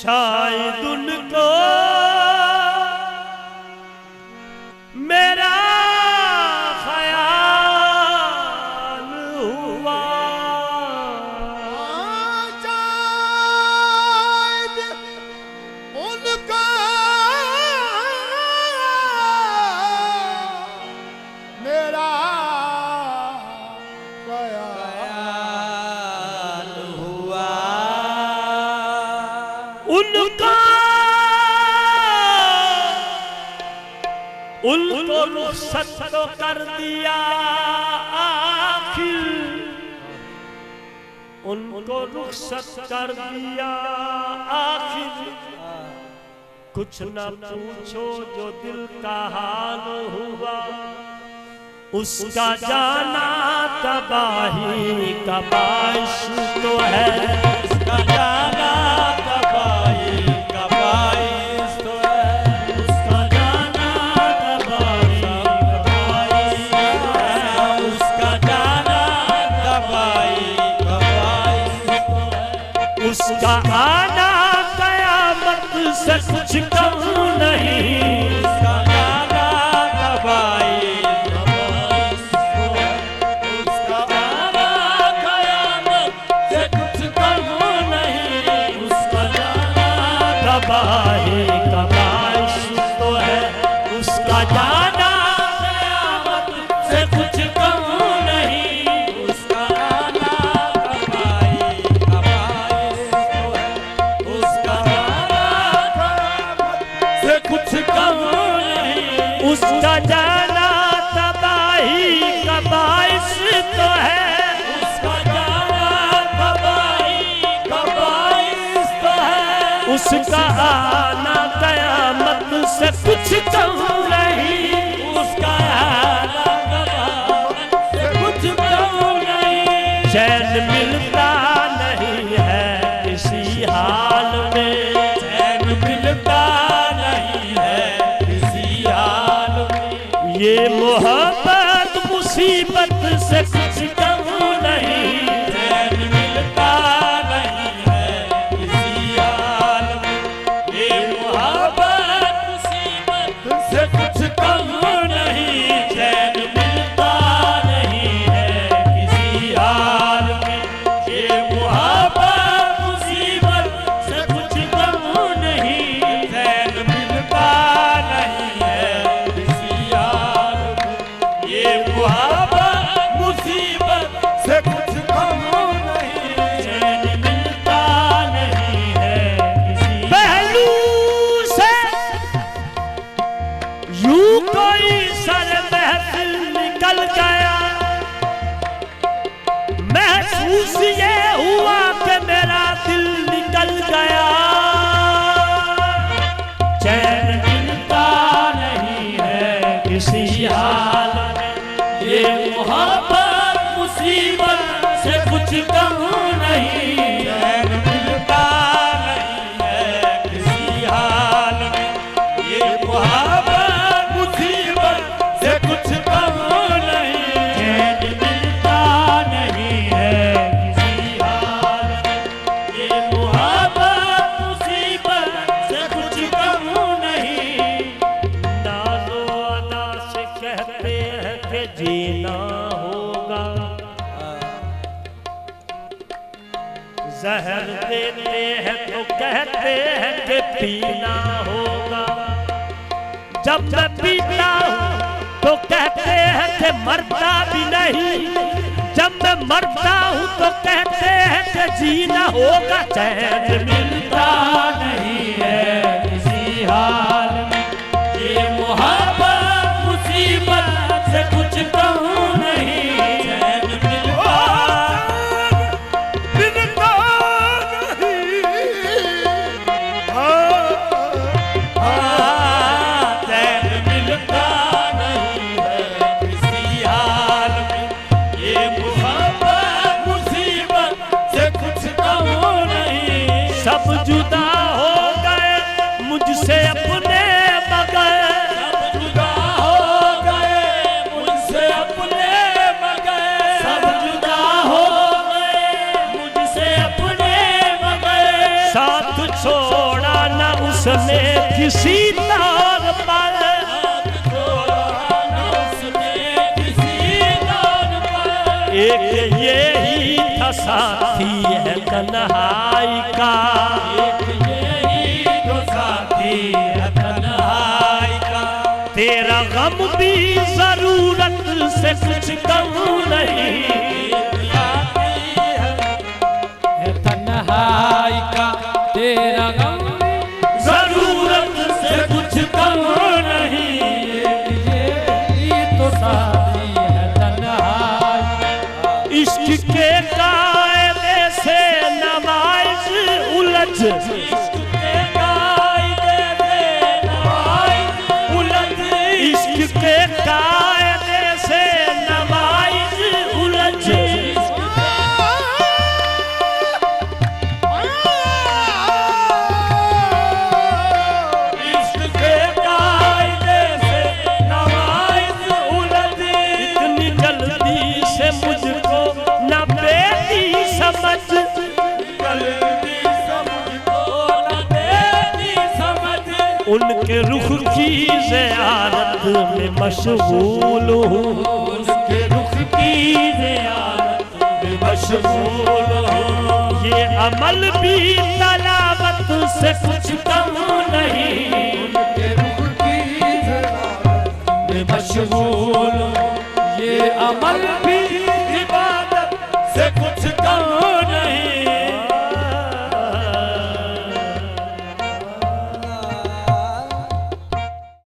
शायद उनको मेरा ख्याल हुआ, शायद उनको मेरा ख्याल हुआ। उनको रुखसत तो कर दिया आखिर, उनको रुखसत कर दिया आखिर। कुछ न पूछो जो दिल का हाल हुआ, उसका जाना तबाही का बाइश तो है, उसका जाना तबाही का बाइश तो है, उसका जाना तबाही का बाइश तो है, उसका जाना तबाही का बाइश तो है, उसका आना कयामत से कुछ कम नहीं, उसका जाना तबाही का बाइश तो है, उसका जाना कयामत से कुछ कम नहीं, उसका जाना तबाही का बाइश तो है, उसका जाना कयामत से कुछ कम नहीं, उसका जाना तबाही का बाइश तो है, उसका जाना कयामत से कुछ कम नहीं, उसका जाना तबाही का बाइश तो है, उसका जाना तबाही का बाइश तो है, उसका आना कयामत से कुछ कम नहीं, उसका आना कयामत से कुछ कम नहीं। चैन मिलता नहीं है किसी हाल में, चैन मिलता नहीं है किसी हाल में, ये मोहब्बत मुसीबत से कुछ कम नहीं, चैन मिलता नहीं है किसी हाल में, ये मोहब्बत मुसीबत से कुछ कम नहीं, चैन मिलता नहीं है किसी हाल में, ये मोहब्बत मुसीबत से कुछ कम नहीं, चैन मिलता नहीं है किसी हाल में, ये मोहब्बत मुसीबत से कुछ कम नहीं, चैन मिलता नहीं है किसी पहलू से यूं कोई सर महफिल निकल गया, महसूस ये हुआ कि मेरा दिल निकल गया, चैन मिलता नहीं है किसी हाल में, ये मोहब्बत मुसीबत से कुछ कम नहीं, चैन मिलता नहीं है किसी हाल में, ये मोहब्बत मुसीबत से कुछ कम नहीं, चैन मिलता नहीं है किसी हाल में, ये मोहब्बत मुसीबत से कुछ कम नहीं। नाज़ो अदा से कहते हैं कि जीना होगा, जहर देते हैं तो कहते हैं कि पीना होगा, जब मैं पीता हूँ तो कहते हैं कि मरता भी नहीं, जब मैं मरता हूँ तो कहते हैं कि जीना होगा, चैन मिलता नहीं है किसी हाल में, ये मोहब्बत मुसीबत से कुछ कम नहीं, चैन मिलता चैन मिलता नहीं है किसी हाल में, ये मोहब्बत मुसीबत से कुछ कम नहीं। सब जुदा हो गए मुझसे अपने बगैर, सब जुदा हो गए मुझसे अपने बगैर, सब जुदा हो गए मुझसे अपने बगैर, साथ छोड़ उसने किसी दौर पर, एक ये ही था साथी है तन्हाई का, तेरा गम भी जरूरत से कुछ कम नहीं, तन्हाई का तेरा गम जरूरत से कुछ कम नहीं, ये तो साथी है तन्हाई। इश्क के कायदे से नमाज उलझ, इश्क के कायदे से नमाज उलझ, इश्क के कायदे से नमाज उलझ, इश्क के कायदे से नमाज उलझ, इतनी जल्दी से मुझको न बेटी समझ, जल्दी समझो न बेटी समझ, उनके रुख की ज़ियारत में मशगूल हूँ, उसके रुख की ज़ियारत में मशगूल हूँ, ये अमल भी तलावत से कुछ कम नहीं, उनके रुख की ज़ियारत में मशगूल हूँ, ये अमल